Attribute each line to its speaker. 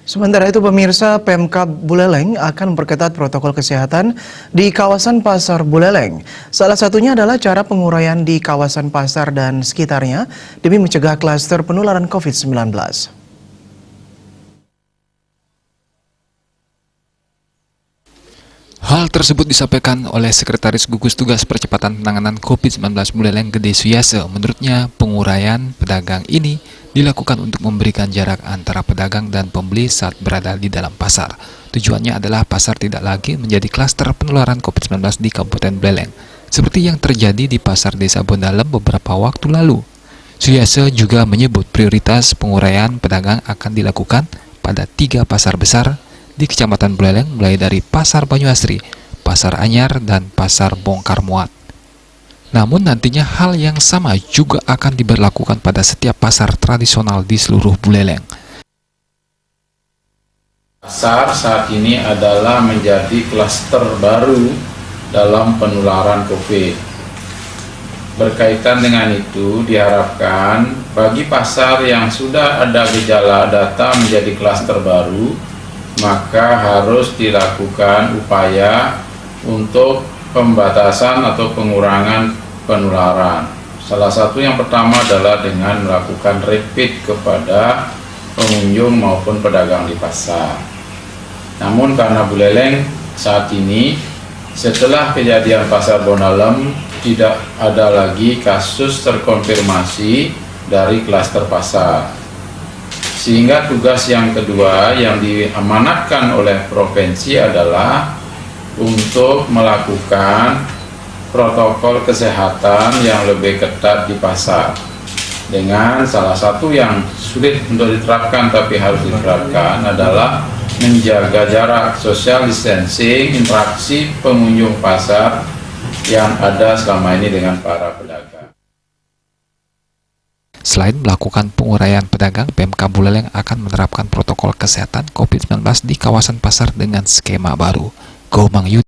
Speaker 1: Sementara itu pemirsa, Pemkab Buleleng akan memperketat protokol kesehatan di kawasan Pasar Buleleng. Salah satunya adalah cara penguraian di kawasan pasar dan sekitarnya demi mencegah klaster penularan COVID-19.
Speaker 2: Hal tersebut disampaikan oleh Sekretaris Gugus Tugas Percepatan Penanganan COVID-19 Buleleng Gede Suyase. Menurutnya, penguraian pedagang ini dilakukan untuk memberikan jarak antara pedagang dan pembeli saat berada di dalam pasar. Tujuannya adalah pasar tidak lagi menjadi klaster penularan COVID-19 di Kabupaten Buleleng, seperti yang terjadi di Pasar Desa Bondalem beberapa waktu lalu. Suyase juga menyebut prioritas penguraian pedagang akan dilakukan pada 3 pasar besar di Kecamatan Buleleng, mulai dari Pasar Banyuasri, Pasar Anyar, dan Pasar Bongkar Muat. Namun nantinya hal yang sama juga akan diberlakukan pada setiap pasar tradisional di seluruh Buleleng.
Speaker 3: Pasar saat ini adalah menjadi klaster baru dalam penularan COVID. Berkaitan dengan itu, diharapkan bagi pasar yang sudah ada gejala data menjadi klaster baru, maka harus dilakukan upaya untuk pembatasan atau pengurangan penularan. Salah satu yang pertama adalah dengan melakukan rapid kepada pengunjung maupun pedagang di pasar. Namun karena Buleleng saat ini setelah kejadian Pasar Bondalem tidak ada lagi kasus terkonfirmasi dari klaster pasar. Sehingga tugas yang kedua yang diamanatkan oleh provinsi adalah untuk melakukan protokol kesehatan yang lebih ketat di pasar. Dengan salah satu yang sulit untuk diterapkan tapi harus diterapkan adalah menjaga jarak, social distancing, interaksi pengunjung pasar yang ada selama ini dengan para pedagang.
Speaker 2: Selain melakukan penguraian pedagang, Pemkab Buleleng akan menerapkan protokol kesehatan COVID-19 di kawasan pasar dengan skema baru. Gomang Yud